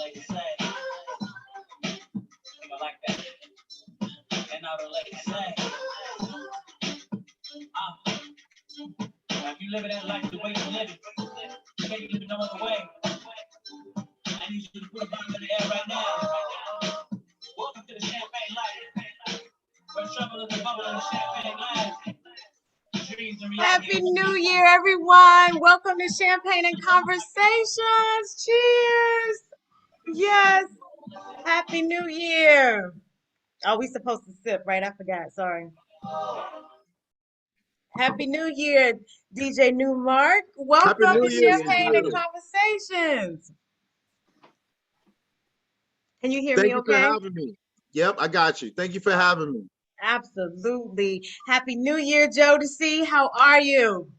ladies say, I like that. And now the ladies say, if you living that life the way you live it, you can't live it no other way. I need you to put a bottle in the air right now. Welcome to the champagne life. Where trouble is the bubble and the champagne life. Happy New Year, everyone. Welcome to Champagne and Conversations. Cheers. Yes. Happy New Year. Oh, we supposed to sip, right? I forgot. Sorry. Happy New Year, DJ Newmark. Welcome to Champagne and Conversations. Can you hear me okay? Thank you for having me. Yep, I got you. Thank you for having me. Absolutely. Happy New Year, Jodeci. How are you?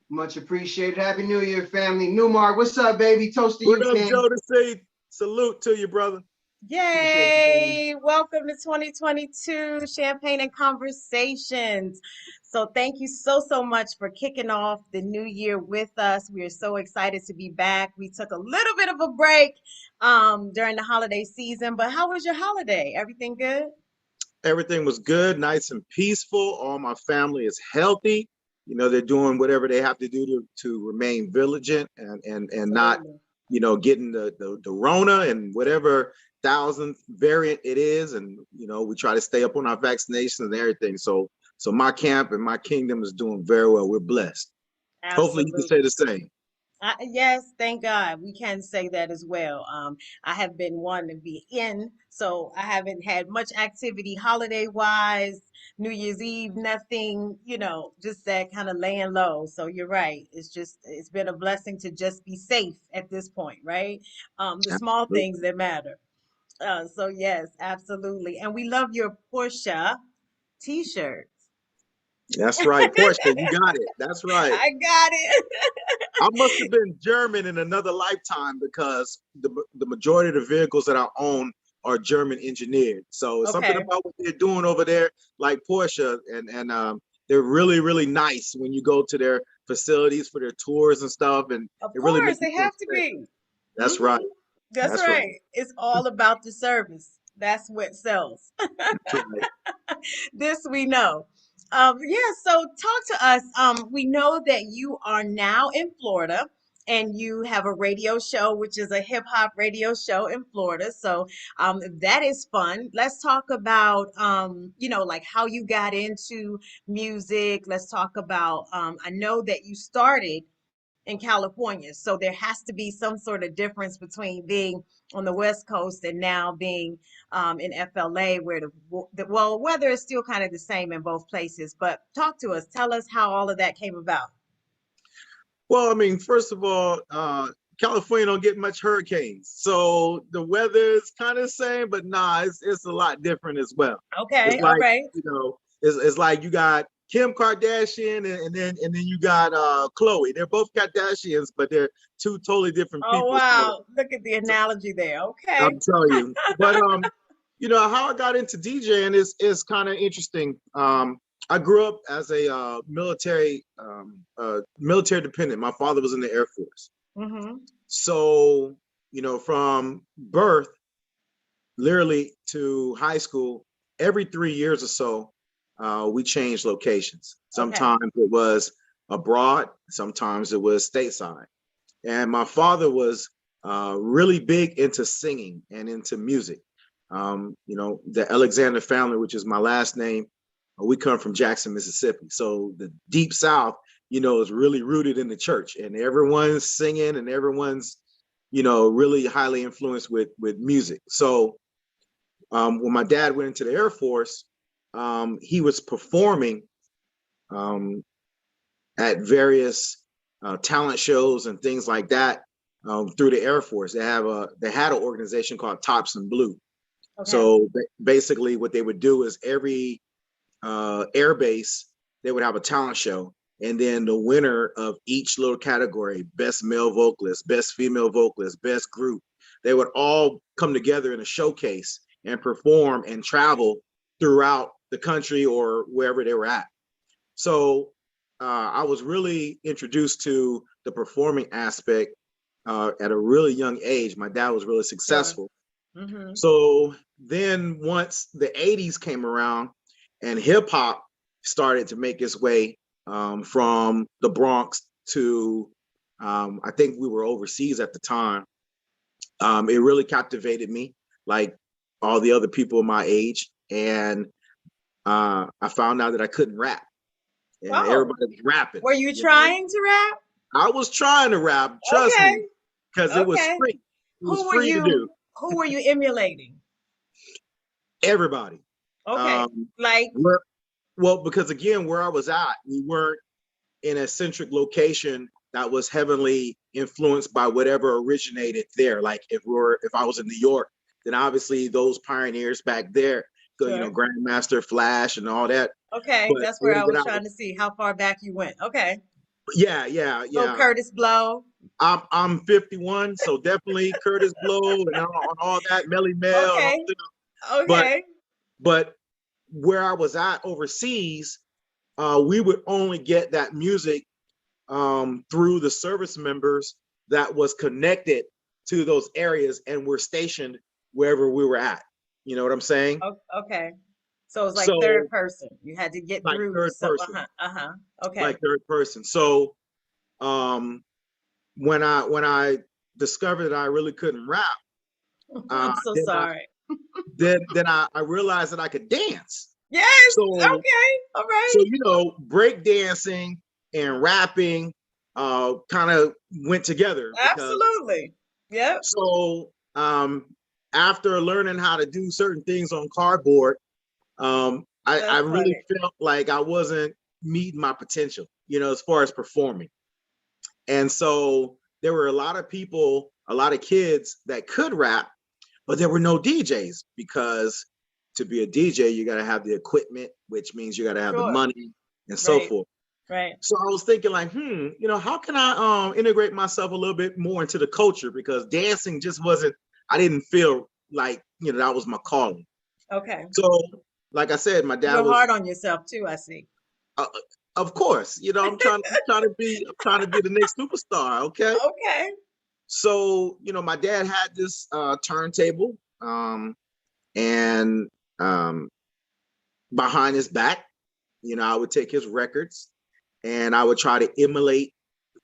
Much appreciated. Happy New Year, family. Newmark, what's up, baby? Toast to you, King. What up, Jodeci? Salute to you, brother. Yay! Welcome to 2022 Champagne and Conversations. So thank you so much for kicking off the new year with us. We are so excited to be back. We took a little bit of a break during the holiday season, but how was your holiday? Everything good? Everything was good, nice and peaceful. All my family is healthy. You know, they're doing whatever they have to do to remain vigilant and not, you know, getting the Rona and whatever 1000th variant it is. And, you know, we try to stay up on our vaccinations and everything. So my camp and my kingdom is doing very well. We're blessed. Absolutely. Hopefully you can say the same. Yes, thank God. We can say that as well. I have been one to be in, so I haven't had much activity holiday-wise, New Year's Eve, nothing, you know, just that kind of laying low. So you're right. It's been a blessing to just be safe at this point, right? The small things that matter. So yes, absolutely. And we love your Porsche t-shirt. That's right, Porsche. You got it. That's right. I got it. I must have been German in another lifetime because the majority of the vehicles that I own are German engineered. So it's something about what they're doing over there, like Porsche, and they're really nice when you go to their facilities for their tours and stuff. And of course, they have to be. That's right. That's right. It's all about the service. That's what sells. This we know. So talk to us. We know that you are now in Florida and you have a radio show, which is a hip hop radio show in Florida. So that is fun. Let's talk about, you know, like how you got into music. Let's talk about, I know that you started in California. So there has to be some sort of difference between being on the West Coast and now being in FLA, where the weather is still kind of the same in both places. But talk to us. Tell us how all of that came about. Well, I mean, first of all, California don't get much hurricanes. So the weather is kind of the same, but nah, it's a lot different as well. Okay, it's like, all right. You know, it's like you got Kim Kardashian and then you got Khloe. They're both Kardashians, but they're two totally different people. Oh wow, look at the analogy there. Okay. I'm telling you. But you know, how I got into DJing is kind of interesting. I grew up as a military dependent. My father was in the Air Force. Mm-hmm. So, you know, from birth literally to high school, every 3 years or so, we changed locations. Sometimes it was abroad, sometimes it was stateside. And my father was really big into singing and into music. You know, the Alexander family, which is my last name, we come from Jackson, Mississippi. So the Deep South, you know, is really rooted in the church, and everyone's singing and everyone's, you know, really highly influenced with music. So when my dad went into the Air Force, he was performing at various talent shows and things like that through the Air Force. They had an organization called Tops and Blue. Okay. So basically what they would do is every air base, they would have a talent show. And then the winner of each little category, best male vocalist, best female vocalist, best group, they would all come together in a showcase and perform and travel throughout the country or wherever they were at. So I was really introduced to the performing aspect at a really young age. My dad was really Sure. successful. Mm-hmm. So then once the 80s came around and hip hop started to make its way from the Bronx to, I think we were overseas at the time, it really captivated me, like all the other people my age. And I found out that I couldn't rap, and Oh, everybody was rapping. were you You know, trying to rap? I was trying to rap, trust Okay. me, because it was Okay. free. It was Who were free to you? do. Who were you emulating? Everybody. Okay. Um, Like, where, well, because again, where I was at, we weren't in a centric location that was heavily influenced by whatever originated there. Like if I was in New York, then obviously those pioneers back there, sure. Grandmaster Flash and all that. Okay. But That's where where I that was I trying was, to see how far back you went. Okay. yeah, yeah, Little yeah. Curtis Blow. I'm 51, so definitely Curtis Blow and all that, Melly Mel and all Okay. that. But Okay. but where I was at overseas, we would only get that music through the service members that was connected to those areas and were stationed wherever we were at. You know what I'm saying? Okay. So it was like So third person. You had to get like through. third So, person, uh-huh. Uh-huh. Okay. like third person. So um, when I discovered that I really couldn't rap, I'm so then sorry. I realized that I could dance. Yes. So Okay. All so right. break dancing and rapping kind of went together because Absolutely. Yep. so after learning how to do certain things on cardboard, I That's really funny. felt like I wasn't meeting my potential, as far as performing. And so there were a lot of people, a lot of kids that could rap, but there were no DJs because to be a DJ, you got to have the equipment, which means you got to have the Sure. money and so Right. forth. Right. So I was thinking like, how can I integrate myself a little bit more into the culture, because dancing just wasn't, I didn't feel like, that was my calling. Okay. So like I said, my dad You're was, hard on yourself too, I see. uh, of course, I'm trying to be the next superstar. Okay. Okay. So, my dad had this turntable and behind his back, I would take his records and I would try to emulate,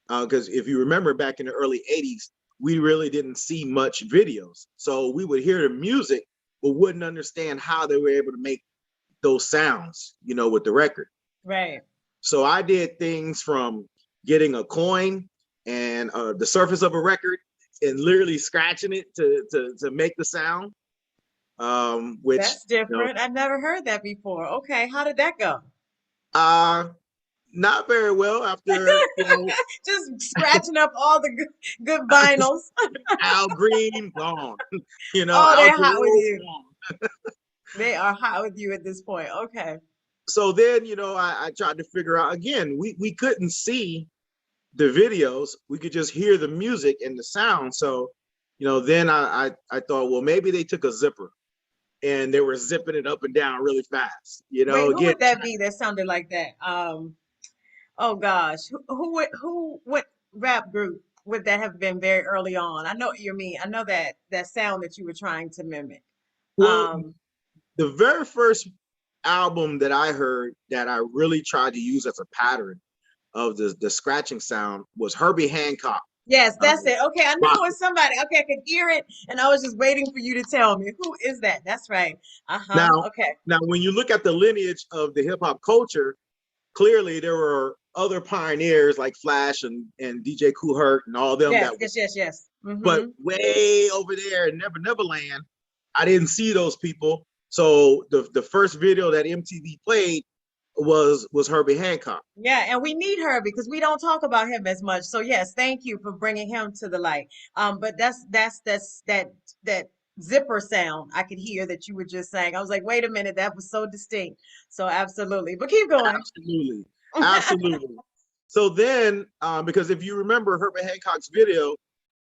because if you remember back in the early 80s, we really didn't see much videos. So we would hear the music, but wouldn't understand how they were able to make those sounds, with the record. Right. So I did things from getting a coin and the surface of a record and literally scratching it to make the sound, which, That's different. I've never heard that before. Okay. How did that go? uh, not very well after, Just scratching up all the good vinyls. Al Green gone, Oh, Al they're hot with Jarreau you. gone. They are hot with you at this point. Okay. So then, I tried to figure out again, we couldn't see the videos, we could just hear the music and the sound. So, then I thought, well, maybe they took a zipper and they were zipping it up and down really fast. Wait, who Again, would that be that sounded like that? Oh gosh. What rap group would that have been very early on? I know what you mean. I know that sound that you were trying to mimic. well, Um, the very first album that I heard that I really tried to use as a pattern of the scratching sound was Herbie Hancock. yes, Uh, that's it. Okay, I knew it was somebody. Okay, I could hear it, and I was just waiting for you to tell me who is that. That's right. Uh-huh. now, Okay. now, when you look at the lineage of the hip hop culture, clearly there were other pioneers like Flash and DJ Kool Herc and all them Yes, that were, yes, yes, yes. but Mm-hmm. way over there in Neverland, I didn't see those people. So the first video that MTV played was Herbie Hancock. Yeah, and we need her because we don't talk about him as much. So yes, thank you for bringing him to the light. But that zipper sound I could hear that you were just saying. I was like, wait a minute, that was so distinct. So absolutely. But keep going. Absolutely, absolutely. So then, because if you remember Herbie Hancock's video,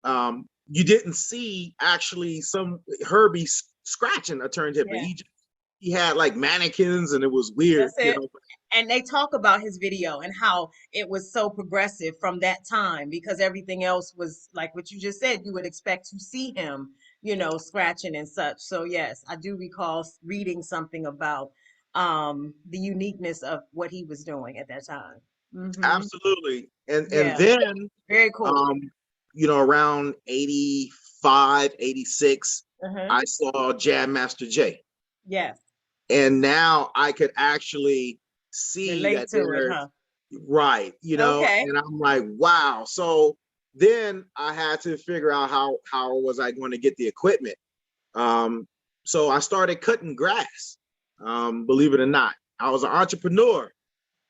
you didn't see actually some Herbie scratching a turntable. Yeah. he had like mannequins and it was weird, That's it. And they talk about his video and how it was so progressive from that time because everything else was like what you just said. You would expect to see him, scratching and such. So yes, I do recall reading something about the uniqueness of what he was doing at that time. Hmm. Absolutely. And Yeah, then very cool. um, around 85, 86, Uh-huh. I saw Jam Master Jay. Yes, And now I could actually see relate that to it, they're huh? right, Okay. and I'm like, wow. So then I had to figure out how was I going to get the equipment. Um, so I started cutting grass. Believe it or not, I was an entrepreneur,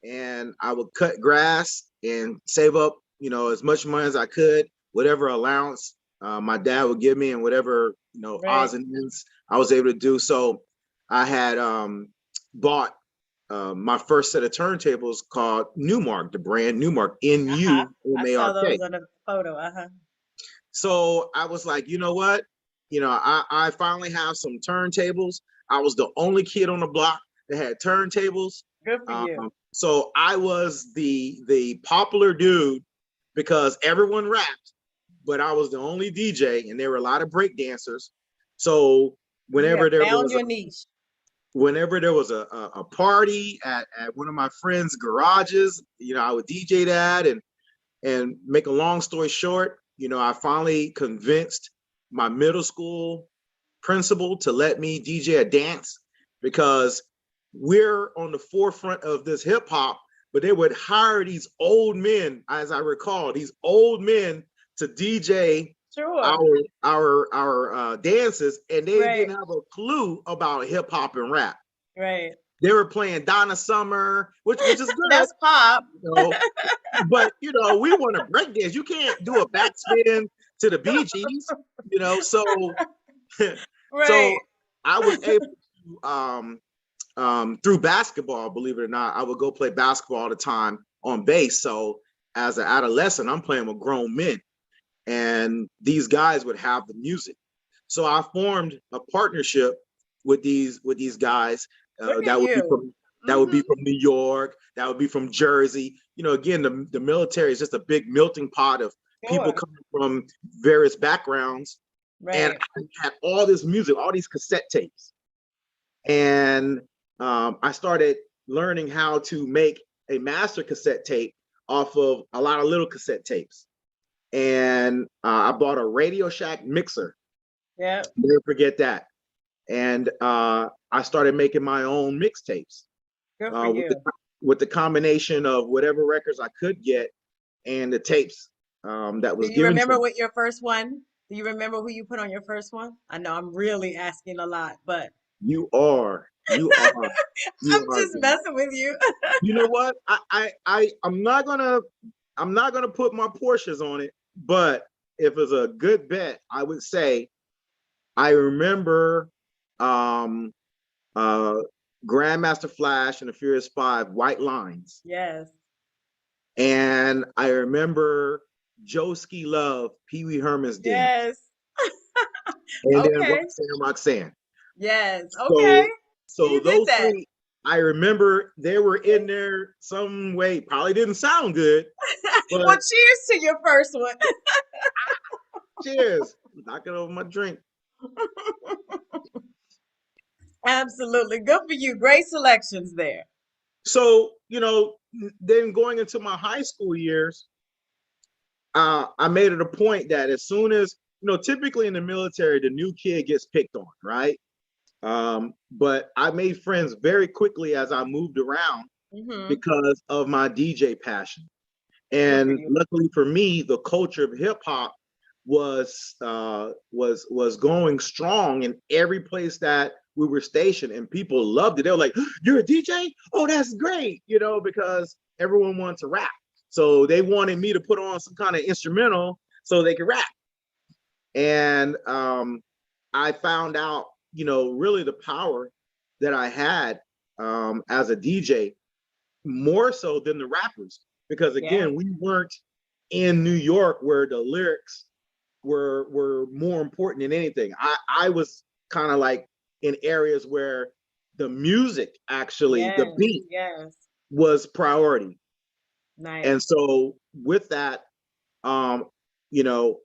and I would cut grass and save up, as much money as I could, whatever allowance my dad would give me, and whatever Right. odds and ends I was able to do. So I had bought my first set of turntables called Newmark, the brand Newmark, Uh-huh. I saw those Newmark. on the photo. Uh-huh. So I was like, you know what? I finally have some turntables. I was the only kid on the block that had turntables. Good for Um, you. so I was the popular dude because everyone rapped, but I was the only DJ, and there were a lot of break dancers. So You whenever have there found was your niche. a party at one of my friends' garages, I would DJ that. And make a long story short, I finally convinced my middle school principal to let me DJ a dance because we're on the forefront of this hip hop, but they would hire these old men, as I recall, these old men to DJ Sure. our dances, and they Right. didn't have a clue about hip hop and rap. Right. They were playing Donna Summer, which is good, That's pop. you know, but we want to break dance. You can't do a backspin to the Bee Gees, so so Right. I was able to through basketball, believe it or not, I would go play basketball all the time on base. So as an adolescent, I'm playing with grown men, and these guys would have the music. So I formed a partnership with these guys Look at that would be you. from Mm-hmm. New York, that would be from Jersey. Again, the military is just a big melting pot of people Sure. coming from various backgrounds, and Right. I had all this music, all these cassette tapes, and I started learning how to make a master cassette tape off of a lot of little cassette tapes. And I bought a Radio Shack mixer. Yep. Never forget that. And I started making my own mixtapes Good for with you. the combination of whatever records I could get and the tapes that Do was you given to remember me. what your first one? Do you remember who you put on your first one? I know I'm really asking a lot, but You are, you are, I'm you are. just messing with you. You know what? I'm not gonna put my Porsches on it, but if it's a good bet, I would say I remember um uh Grandmaster Flash and the Furious Five, White Lines. Yes. And I remember Joeski Love, Pee Wee Herman's Dance. Yes. And then Okay. Roxanne Roxanne. Yes. Okay. So You did those that. three, I remember they were in there some way. Probably didn't sound good, Well, but cheers to your first one. cheers. Knocking over my drink. Absolutely. Good for you. Great selections there. So, then going into my high school years, I made it a point that as soon as, typically in the military, the new kid gets picked on, right? But I made friends very quickly as I moved around Hmm. because of my DJ passion. Good for And you. luckily for me, the culture of hip hop was going strong in every place that we were stationed, and people loved it. They were like, "You're a DJ? Oh, that's great!" Because everyone wanted to rap, so they wanted me to put on some kind of instrumental so they could rap. And I found out, really the power that I had as a DJ, more so than the rappers, because Yeah. again, we weren't in New York where the lyrics were more important than anything. I was kind of like in areas where the music, actually, the Yes, beat yes. was priority. And Nice. so with that, um,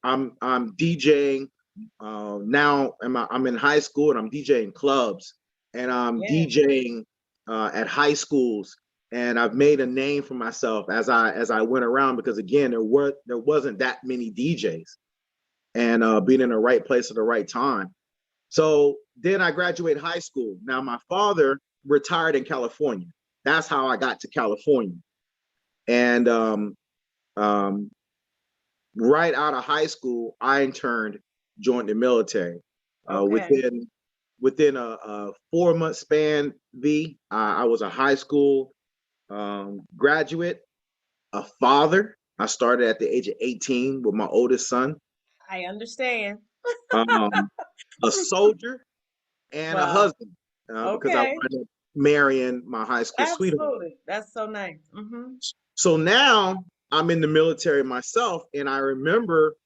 I'm DJing now. I'm in high school and I'm DJing clubs, and I'm Yes. DJing at high schools, and I've made a name for myself as I went around, because again, there wasn't that many DJs, and being in the right place at the right time. So then I graduated high school. Now my father retired in California. That's how I got to California, and um, right out of high school, I interned, joined the military. Okay. Within a 4 month span, I was a high school graduate, a father. I started at the age of 18 with my oldest son, I understand. um, a soldier, and a Wow. husband, because I Okay. wanted to marrying my high school sweetheart. Absolutely. That's so nice. Mm-hmm. So now I'm in the military myself, and I remember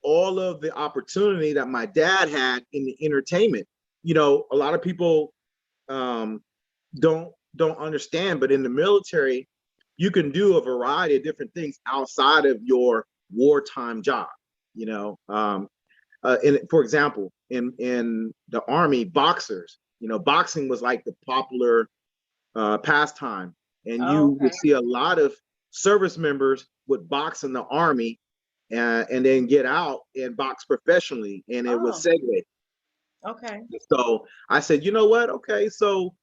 all of the opportunity that my dad had in the entertainment. A lot of people um, don't understand, but in the military, you can do a variety of different things outside of your wartime job. You know, for example, in the Army, boxers. Boxing was like the popular pastime, and Oh, you would okay. see a lot of service members would box in the Army, and then get out and box professionally, and it was Oh, segue. okay. So I said, you know what? Okay, so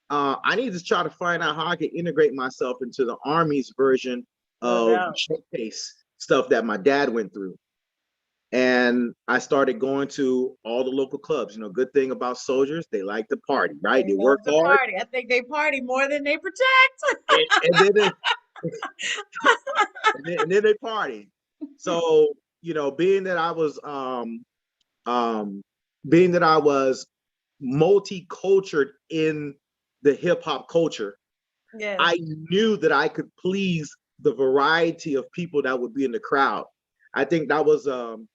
I need to try to find out how I can integrate myself into the Army's version No of doubt. showcase stuff that my dad went through. And I started going to all the local clubs. Good thing about soldiers, they like to party, right? They They love work to hard, party. I think they party more than they protect. and then they and then they party. So, being that I was um being that I was multicultural in the hip hop culture, Yes. I knew that I could please the variety of people that would be in the crowd. I think that was an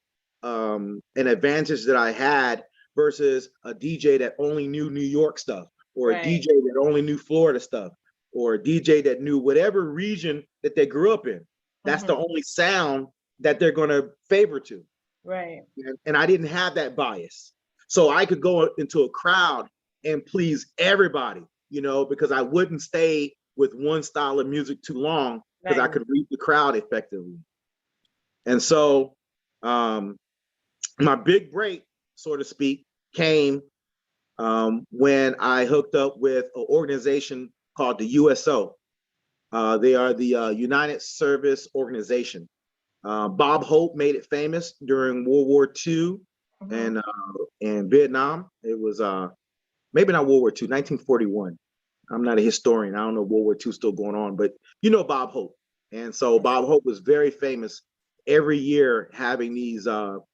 advantage that I had versus a DJ that only knew New York stuff, or a Right. DJ that only knew Florida stuff, or a DJ that knew whatever region that they grew up in. That's the Mm-hmm. only sound that they're going to favor to. Right. And I didn't have that bias. So I could go into a crowd and please everybody, because I wouldn't stay with one style of music too long, because I Right. could read the crowd effectively. And so um, my big break, so to speak, came when I hooked up with an organization called the USO. They are the United Service Organization. Bob Hope made it famous during World War II Mm-hmm. and Vietnam. It was maybe not World War II, 1941. I'm not a historian. I don't know World War II still going on, but Bob Hope. And so Yes. Bob Hope was very famous every year having these Veteran.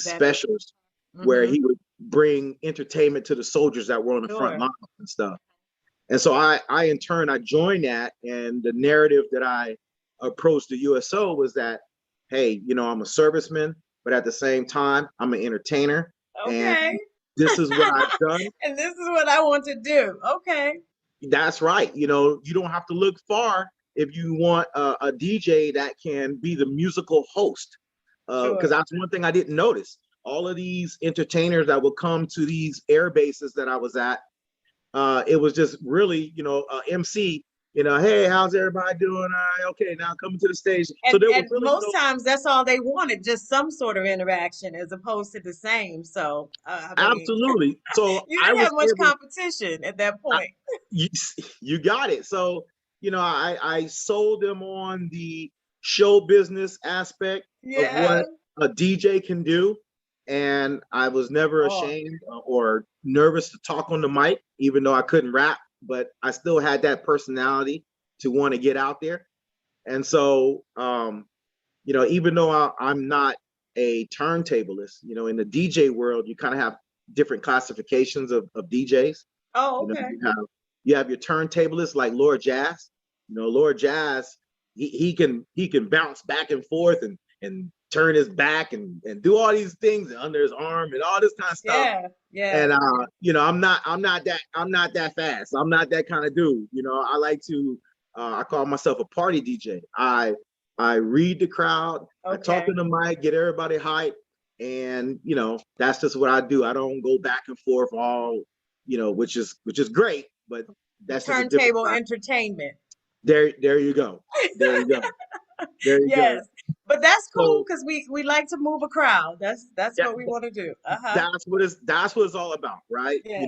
specials where Mm-hmm. he would bring entertainment to the soldiers that were on the front Sure. lines and stuff. And so I in turn I joined that, and the narrative that I approached the USO was that, hey, I'm a serviceman, but at the same time I'm an entertainer, and Okay. this is what I've done. And this is what I want to do. Okay. That's right. You don't have to look far if you want a DJ that can be the musical host, because Sure. that's one thing I didn't notice. All of these entertainers that would come to these air bases that I was at, it was just really, MC, hey, how's everybody doing? All right, okay, now coming to the stage. So And there was and really most times that's all they wanted, just some sort of interaction as opposed to the same. So I mean, absolutely. So you I didn't was have much able, competition at that I, point. you, you got it. So, I sold them on the show business aspect of Yeah. what a DJ can do. And I was never Oh, ashamed or nervous to talk on the mic, even though I couldn't rap, but I still had that personality to want to get out there. And so, even though I'm not a turntablist, in the DJ world, you kind of have different classifications of DJs. oh, You know, okay. you have your turntablists like Lord Jazz. Lord Jazz, he can bounce back and forth and turn his back and do all these things under his arm and all this kind of stuff. Yeah, yeah. And I'm not that fast. I'm not that kind of dude. I like to I call myself a party DJ. I read the crowd, I talk Okay. to the mic, get everybody hyped, and that's just what I do. I don't go back and forth all, which is great, but that's just a different Turntable side. entertainment. There you go. There you go. There you go. Yes. But that's cool So because we like to move a crowd. That's yeah, what we want to do. Uh-huh. that's what it's all about, right? Yes.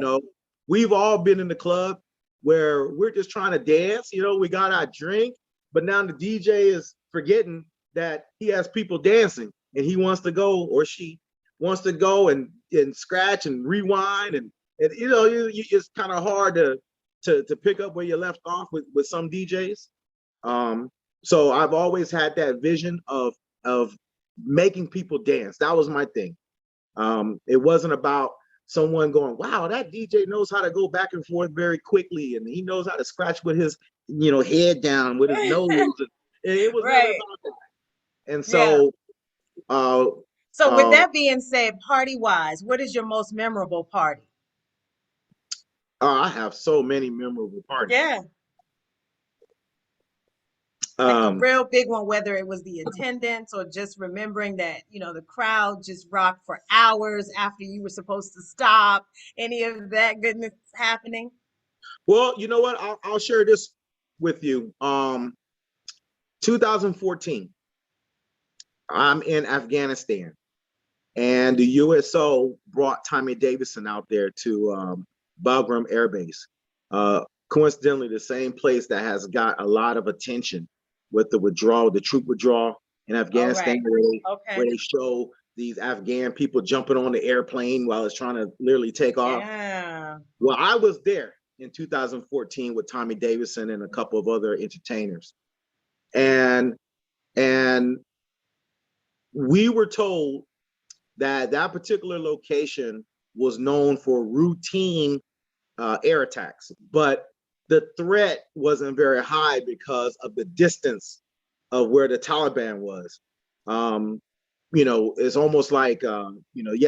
We've all been in the club where we're just trying to dance. We got our drink, but now the DJ is forgetting that he has people dancing, and he wants to go, or she wants to go and scratch and rewind, and it's kind of hard to pick up where you left off with some DJs. So I've always had that vision of making people dance. That was my thing. It wasn't about someone going, wow, that DJ knows how to go back and forth very quickly, and he knows how to scratch with his head down with his nose. And it was never Right. about that. And Yeah. so uh So with uh that being said, party wise, what is your most memorable party? I have so many memorable parties. Yeah. Like a um real big one, whether it was the attendance or just remembering that, the crowd just rocked for hours after you were supposed to stop. Any of that goodness happening? well, you know what, I'll share this with you. 2014, I'm in Afghanistan, and the USO brought Tommy Davidson out there to Bagram Air Base. Coincidentally, the same place that has got a lot of attention with the troop withdrawal in All Afghanistan, right. where Okay. they show these Afghan people jumping on the airplane while it's trying to literally take off. Yeah. Well, I was there in 2014 with Tommy Davidson and a couple of other entertainers, and and we were told that particular location was known for routine air attacks, but the threat wasn't very high because of the distance of where the Taliban was. Um, it's almost like, yeah,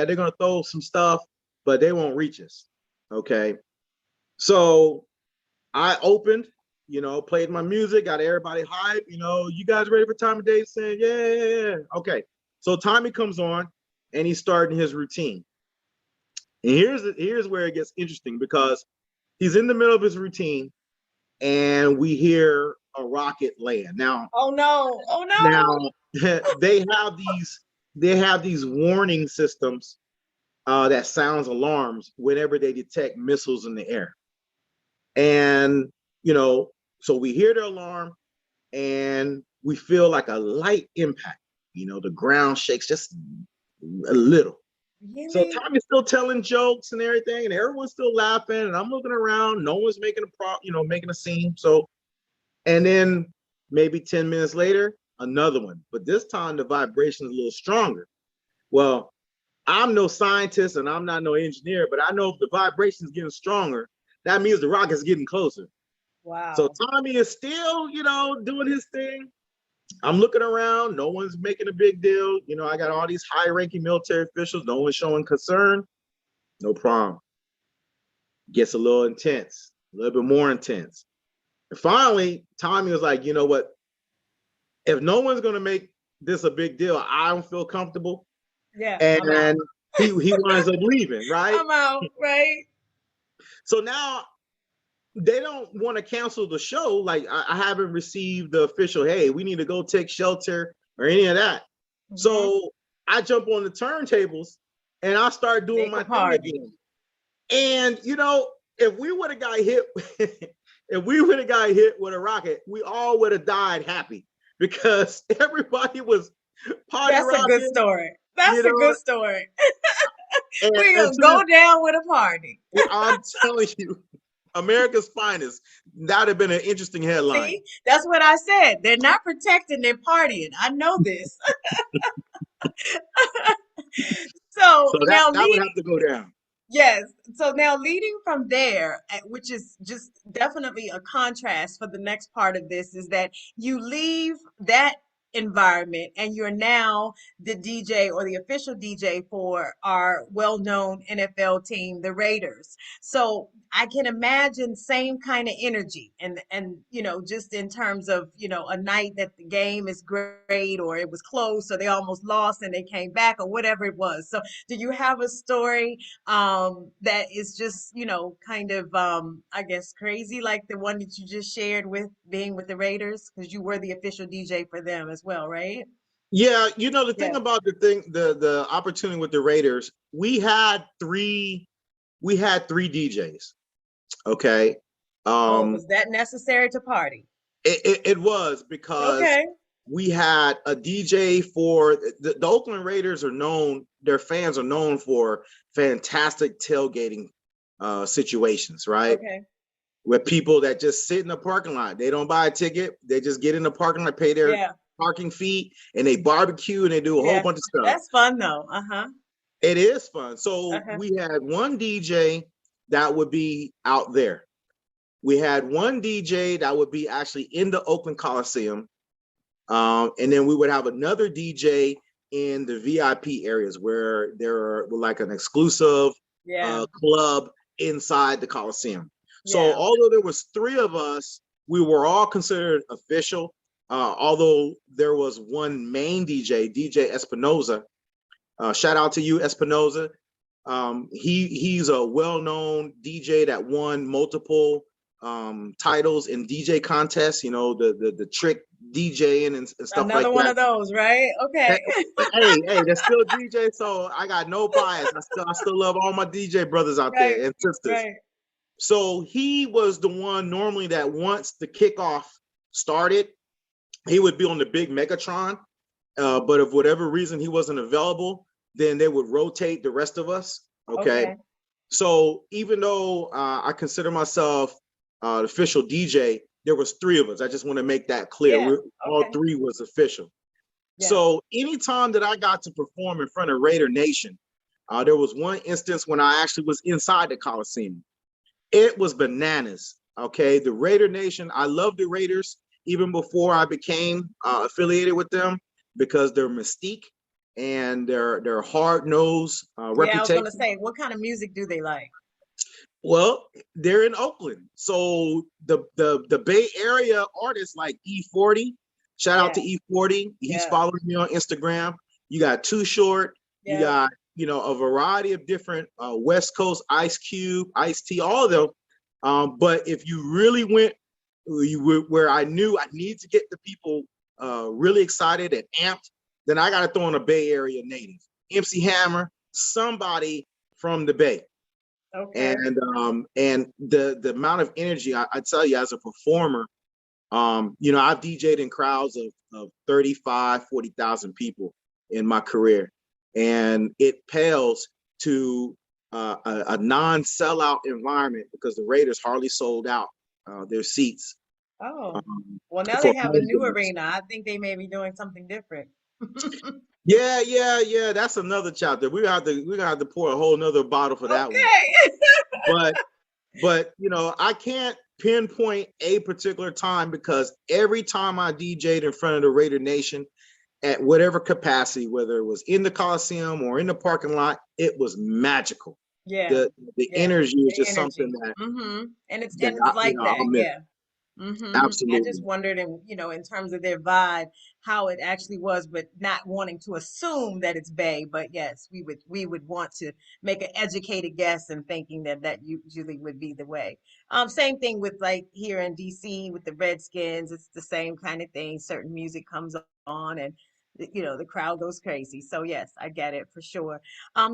they're going to throw some stuff, but they won't reach us. Okay. So I opened, played my music, got everybody hyped. You guys ready for Tommy Davidson? Yeah. Okay. So Tommy comes on and he's starting his routine. And here's where it gets interesting, because he's in the middle of his routine and we hear a rocket land. Now, Oh no. Oh no. now they have these warning systems that sounds alarms whenever they detect missiles in the air. And so we hear the alarm and we feel like a light impact. The ground shakes just a little. So Really? Tommy's still telling jokes and everything, and everyone's still laughing, and I'm looking around. No one's making a scene. So, and then maybe 10 minutes later, another one. But this time the vibration is a little stronger. Well, I'm no scientist and I'm not no engineer, but I know if the vibration is getting stronger, that means the rocket's getting closer. So Wow. Tommy is still, doing his thing. I'm looking around. No one's making a big deal. I got all these high-ranking military officials. No one's showing concern. No problem. Gets a little intense, a little bit more intense. And finally, Tommy was like, you know what? If no one's going to make this a big deal, I don't feel comfortable. Yeah, I'm out. And he winds up leaving, right? I'm out, right? So now they don't want to cancel the show. Like, I haven't received the official, hey, we need to go take shelter or any of that. Hmm. So I jump on the turntables and I start doing Make my a thing party. again. And if we would have got hit, if we would have got hit with a rocket, we all would have died happy, because everybody was party That's a good rocking, story. you That's a know. good story. And, We're and gonna to go this, down with a party. I'm telling you, America's finest. That'd have been an interesting headline. See, that's what I said. They're not protecting, they're partying. I know this. So So that now that would leading, have to go down. yes. So now leading from there, which is just definitely a contrast for the next part of this, is that you leave that environment, and you're now the DJ or the official DJ for our well-known NFL team, the Raiders. So I can imagine same kind of energy, and just in terms of a night that the game is great or it was close or they almost lost and they came back or whatever it was. So do you have a story that is just kind of I guess crazy like the one that you just shared with being with the Raiders, because you were the official DJ for them as well, right? Yeah, the thing Yeah. about the opportunity with the Raiders, we had three DJs. Okay. Oh, Um, was that necessary to party? it was because Okay. we had a DJ for the Oakland Raiders their fans are known for fantastic tailgating situations, right? Okay. With people that just sit in the parking lot. They don't buy a ticket. They just get in the parking lot, pay their Yeah. parking fee, and they barbecue and they do a whole Yeah. bunch of stuff. That's fun though. Uh-huh. It is fun. So Uh-huh. we had one DJ that would be out there. We had one DJ that would be actually in the Oakland Coliseum. And then we would have another DJ in the VIP areas where there are like an exclusive Yeah. club inside the Coliseum. So Yeah. although there was three of us, we were all considered official. Although there was one main DJ Espinoza. Shout out to you, Espinoza. He's a well-known DJ that won multiple titles in DJ contests. The trick DJing and stuff like Another one that. of those, right? Hey, Okay. hey, they're still DJ, so I got no bias. I still love all my DJ brothers out Right. there and sisters. Right. So he was the one normally that once the kickoff started, he would be on the big Megatron. But if whatever reason he wasn't available, then they would rotate the rest of us. Okay. Okay. So even though I consider myself the official DJ, there was three of us. I just want to make that clear. Yeah. All Okay. three was official. Yeah. So anytime that I got to perform in front of Raider Nation, there was one instance when I actually was inside the Coliseum. It was bananas. Okay. The Raider Nation, I love the Raiders even before I became affiliated with them because their mystique and their hard-nosed Yeah, I was gonna reputation. say, what kind of music do they like? Well, they're in Oakland, so the Bay Area artists like E40. Shout out to Yeah. E40. He's Yeah. following me on Instagram. You got Too Short. You Yeah. got a variety of different West Coast Ice Cube, Ice T, all of them. But if you really went where I knew I need to get the people really excited and amped, then I got to throw in a Bay Area native, MC Hammer, somebody from the Bay. Okay. And the amount of energy I tell you as a performer, I've DJed in crowds of 35, 40,000 people in my career, and it pales to a non-sellout environment because the Raiders hardly sold out their seats Oh, well, now for they have a home new games. arena. I think they may be doing something different. Yeah. That's another chapter. We got to pour a whole nother bottle for that one. Okay. But I can't pinpoint a particular time because every time I DJ'd in front of the Raider Nation at whatever capacity, whether it was in the Coliseum or in the parking lot, it was magical. Yeah. The Yeah. energy is The just something energy. that Mm-hmm. And it's that and it's like I'll that. miss. Yeah. I just Absolutely. wondered, in terms of their vibe, how it actually was, but not wanting to assume that it's Bay. But yes, we would want to make an educated guess and thinking that that usually would be the way. Same thing with like here in DC with the Redskins. It's the same kind of thing. Certain music comes on and the crowd goes crazy. So yes, I get it for sure.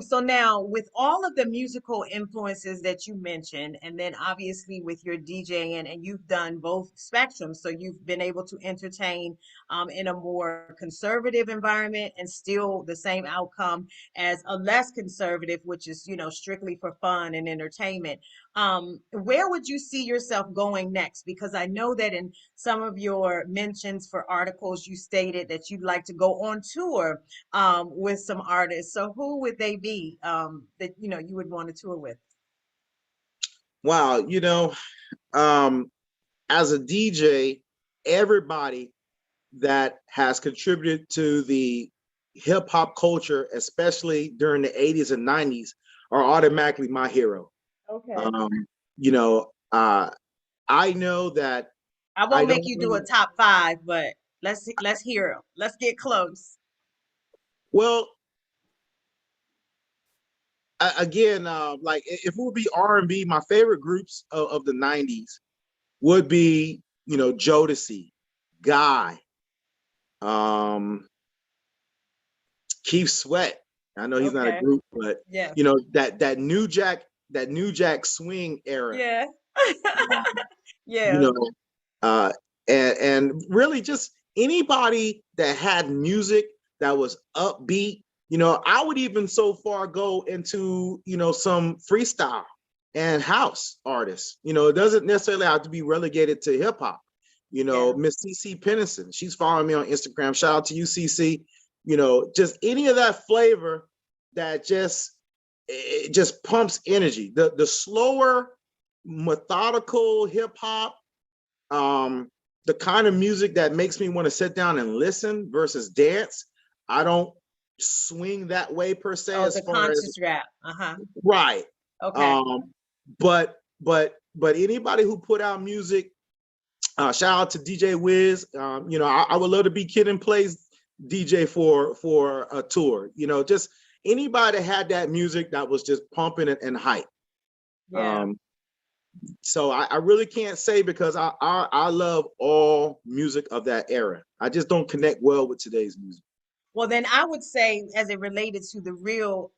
So now with all of the musical influences that you mentioned, and then obviously with your DJing, and you've done both spectrums, so you've been able to entertain in a more conservative environment and still the same outcome as a less conservative, which is, strictly for fun and entertainment. Where would you see yourself going next? Because I know that in some of your mentions for articles, you stated that you'd like to go on tour with some artists. So who would they be that you would want to tour with? Wow. As a DJ, everybody that has contributed to the hip hop culture, especially during the 80s and 90s, are automatically my hero. Okay. Um, you know, I know that I I won't make don't you do a know. top five, but let's hear 'em. Let's get close. Well, again, like if it would be R&B, my favorite groups of the 90s would be, Jodeci, Guy, um, Keith Sweat. I know he's not a Okay. group, but Yeah. that New Jack swing era. Yeah. Um, you Yeah. know, uh, and really just anybody that had music that was upbeat. I would even so far go into some freestyle and house artists. It doesn't necessarily have to be relegated to hip hop. Yeah. Miss CC Pennison, she's following me on Instagram. Shout out to you, CC. Just any of that flavor that it just pumps energy. The slower, methodical hip hop, the kind of music that makes me want to sit down and listen versus dance. I don't swing that way per se, Oh, as the far as conscious rap. Uh-huh. right. Okay. But anybody who put out music, shout out to DJ Wiz. I would love to be Kid and Play's DJ for a tour. Just anybody that had that music that was just pumping and hype. Yeah. Um, so I really can't say, because I love all music of that era. I just don't connect well with today's music. Well, then I would say, as it related to the real,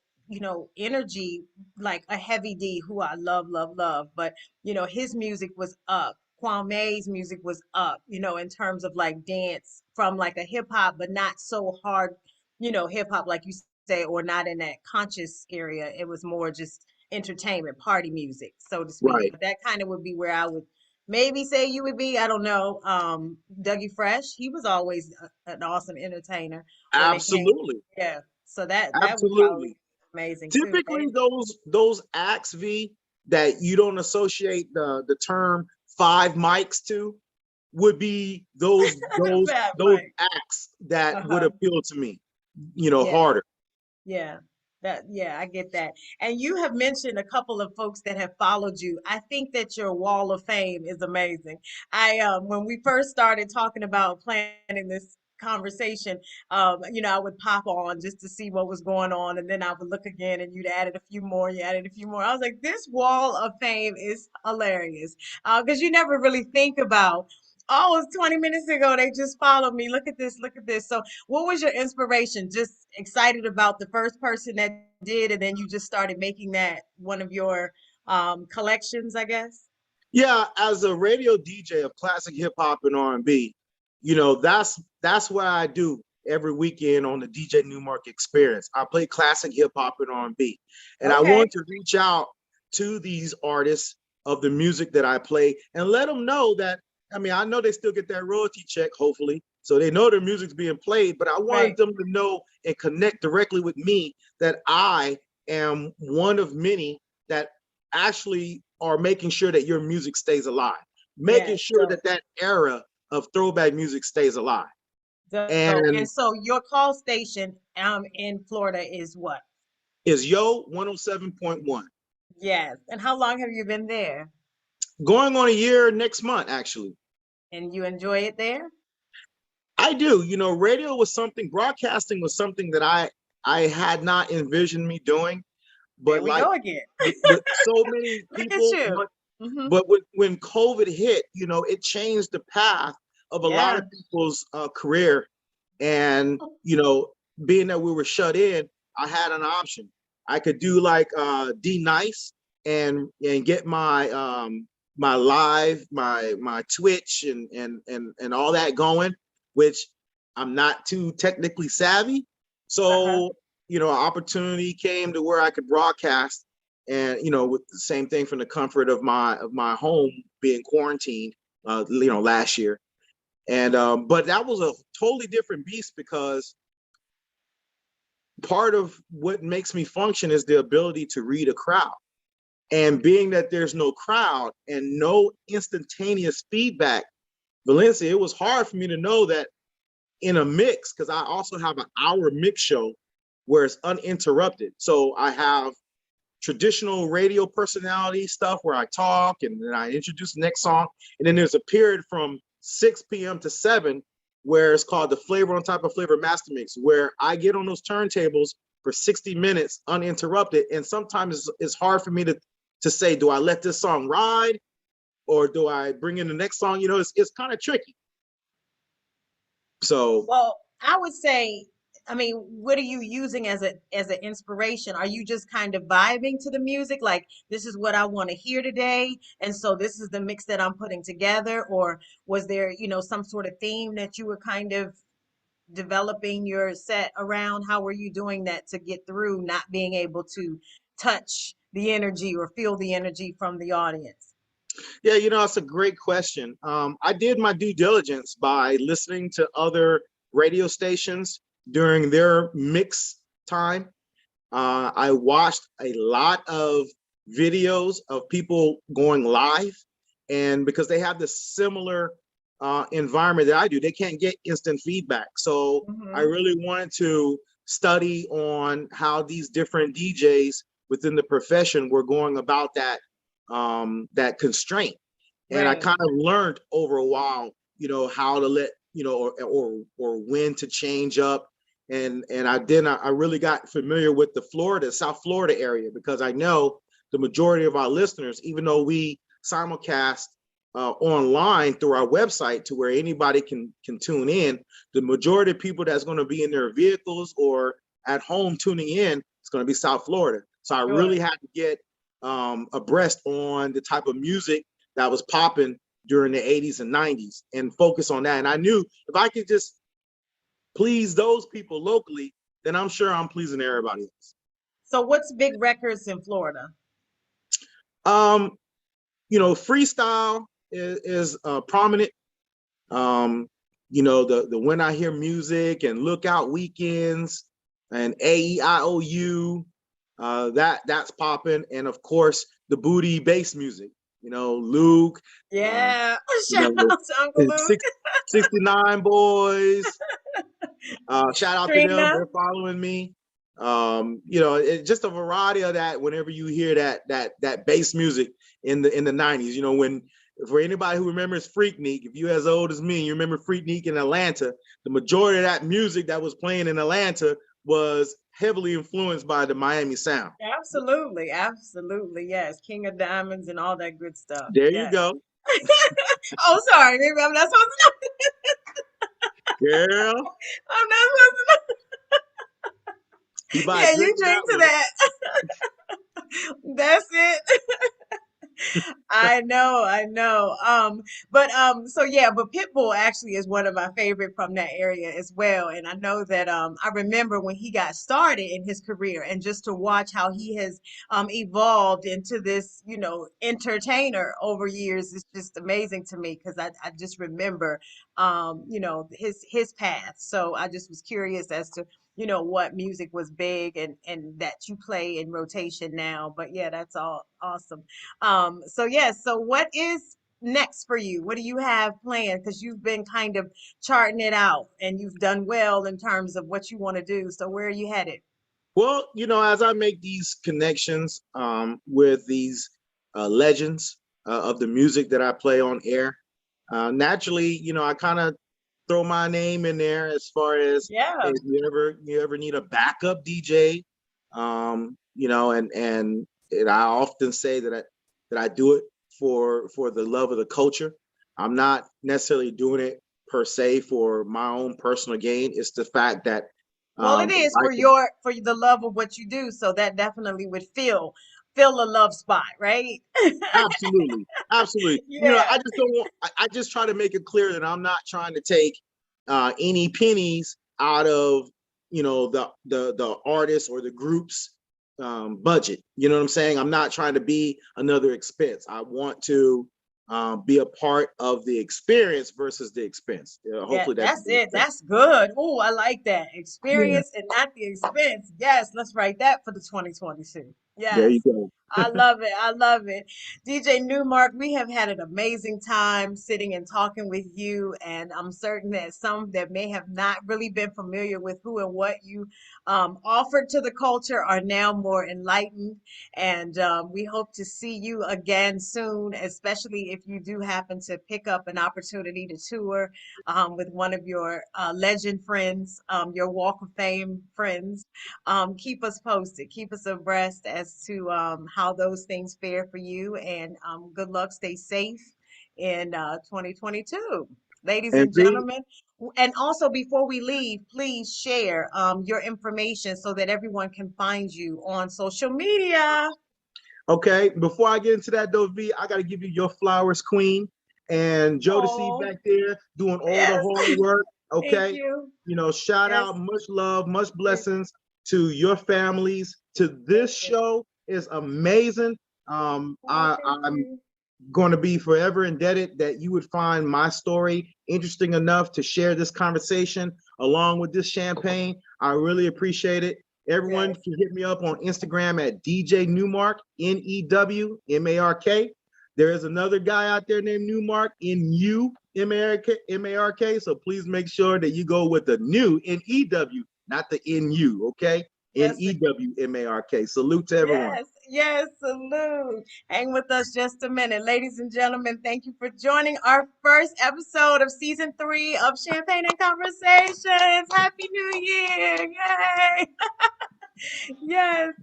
energy, like a Heavy D, who I love, love, love. But, his music was up. Kwame's music was up, in terms of like dance from like a hip hop, but not so hard, hip hop, like you say, or not in that conscious area. It was more just entertainment, party music, so to speak. Right. But that kind of would be where I would maybe say you would be. I don't know. Dougie Fresh, he was always an awesome entertainer when it came. Absolutely. Yeah. So that would probably Absolutely. be amazing too. Typically those acts, V, that you don't associate the term five mics to, would be The Fat those Mike. acts that would Uh-huh. appeal to me, Yeah. harder. Yeah. I get that. And you have mentioned a couple of folks that have followed you. I think that your wall of fame is amazing. When we first started talking about planning this conversation, I would pop on just to see what was going on, and then I would look again and you'd added a few more, you added a few more. I was like, this wall of fame is hilarious. Because you never really think about, oh, it was 20 minutes ago, they just followed me. Look at this, look at this. So what was your inspiration? Just excited about the first person that did, and then you just started making that one of your collections, I guess? Yeah, as a radio DJ of classic hip hop and R&B, that's what I do every weekend on the DJ Newmark experience. I play classic hip hop and R&B, and I Okay. want to reach out to these artists of the music that I play and let them know that, I know they still get that royalty check, hopefully, so they know their music's being played, but I wanted Right. them to know and connect directly with me that I am one of many that actually are making sure that your music stays alive, making Yes. sure that that era of throwback music stays alive. Dope. And And so your call station in Florida is what? is Yo 107.1. Yes. And how long have you been there? Going on a year next month, actually. And you enjoy it there? I do. Radio was something, broadcasting was something that I had not envisioned me doing, There but we like go again. with so many Look at people, you. Hmm. but when COVID hit, it changed the path of a lot Yeah. of people's career. And, being that we were shut in, I had an option. I could do like D Nice and get my live, my Twitch and all that going, which I'm not too technically savvy. Uh-huh. So, an opportunity came to where I could broadcast, and with the same thing, from the comfort of my home, being quarantined last year. And but that was a totally different beast, because part of what makes me function is the ability to read a crowd. And being that there's no crowd and no instantaneous feedback, Valencia, it was hard for me to know that in a mix, because I also have an hour mix show where it's uninterrupted. So I have traditional radio personality stuff where I talk and then I introduce the next song. And then there's a period from 6 p.m. to 7 where it's called the Flavor on Top of Flavor Master Mix, where I get on those turntables for 60 minutes uninterrupted. And sometimes it's hard for me to say, do I let this song ride or do I bring in the next song? You know, it's kind of tricky. So, well, I would say, I mean, what are you using as an inspiration? Are you just kind of vibing to the music, like this is what I want to hear today, and so this is the mix that I'm putting together? Or was there, some sort of theme that you were kind of developing your set around? How were you doing that to get through not being able to touch the energy or feel the energy from the audience? yeah, that's a great question. I did my due diligence by listening to other radio stations during their mix time. I watched a lot of videos of people going live, and because they have this similar environment that I do, they can't get instant feedback. So I Hmm. really wanted to study on how these different DJs within the profession were going about that constraint. And I Right. kind of learned over a while, how to let, or when to change up. And I really got familiar with the South Florida area, because I know the majority of our listeners, even though we simulcast online through our website to where anybody can tune in, the majority of people that's going to be in their vehicles or at home tuning in is going to be South Florida. So I Sure. really had to get abreast on the type of music that was popping during the 80s and 90s and focus on that. And I knew if I could just please those people locally, then I'm sure I'm pleasing everybody else. So what's big records in Florida? Um, freestyle is prominent. Um, the When I Hear Music and Lookout Weekends and AEIOU, that's popping. And of course, the booty bass music, Luke, uh, Yeah. you Shout know, out to Uncle Luke. 69 Boys. Shout out to them. Trina. They're following me. It's just a variety of that. Whenever you hear that bass music in the 90s, when for anybody who remembers Freaknik, if you're as old as me, you remember Freaknik in Atlanta, the majority of that music that was playing in Atlanta was heavily influenced by the Miami sound. Absolutely. Absolutely. Yes. King of Diamonds and all that good stuff. There you Yes. go. Oh, sorry. Maybe I'm not supposed to Girl, know. I'm not supposed to you know. buy Yeah, you drinks that drink to way. that. That's it. I know, I know. So yeah, but Pitbull actually is one of my favorite from that area as well. And I know that I remember when he got started in his career, and just to watch how he has evolved into this, entertainer over years is just amazing to me, because I just remember his path. So I just was curious as to what music was big and that you play in rotation now. But yeah, that's all awesome. So yes, so what is next for you? What do you have planned? Because you've been kind of charting it out and you've done well in terms of what you want to do. So where are you headed? Well, as I make these connections with these legends of the music that I play on air, naturally, I kind of throw my name in there as far as, hey, Yeah. if you ever need a backup DJ, and I often say that I do it for the love of the culture. I'm not necessarily doing it per se for my own personal gain. It's the fact that Well, it if is I for for the love of what you do. So that definitely would fill a love spot, right? Absolutely, absolutely. Yeah. I just don't want. I just try to make it clear that I'm not trying to take any pennies out of the artist or the group's budget. You know what I'm saying? I'm not trying to be another expense. I want to be a part of the experience versus the expense. Yeah, Hopefully that that's makes it. sense. That's good. Oh, I like that. Yeah. Experience and not the expense. Yes, let's write that for the 2022. There you Yes. go. I love it. I love it. DJ Newmark, we have had an amazing time sitting and talking with you. And I'm certain that some that may have not really been familiar with who and what you offered to the culture are now more enlightened. And we hope to see you again soon, especially if you do happen to pick up an opportunity to tour with one of your legend friends, your Walk of Fame friends. Keep us posted, keep us abreast as to how those things fare for you, and good luck, stay safe in 2022. Ladies And and B, gentlemen, and also before we leave, please share your information so that everyone can find you on social media. okay, before I get into that though, V, I gotta give you your flowers, Queen, and Jodeci Oh, back there doing all the yes. hard work. Thank Okay, you. shout Yes. out, much love, much Yes. blessings to your families. To Thank this you. show is amazing. Oh, thank I'm you. going to be forever indebted that you would find my story interesting enough to share this conversation along with this champagne. I really appreciate it. Everyone Yes. can hit me up on Instagram at DJ Newmark, Newmark. There is another guy out there named Newmark, Newmark. So please make sure that you go with the new New, not the NU. Okay, Yes. Newmark. Salute to everyone. Yes, yes, salute. Hang with us just a minute. Ladies and gentlemen, thank you for joining our first episode of season 3 of Champagne and Conversations. Happy New Year. Yay. Yes.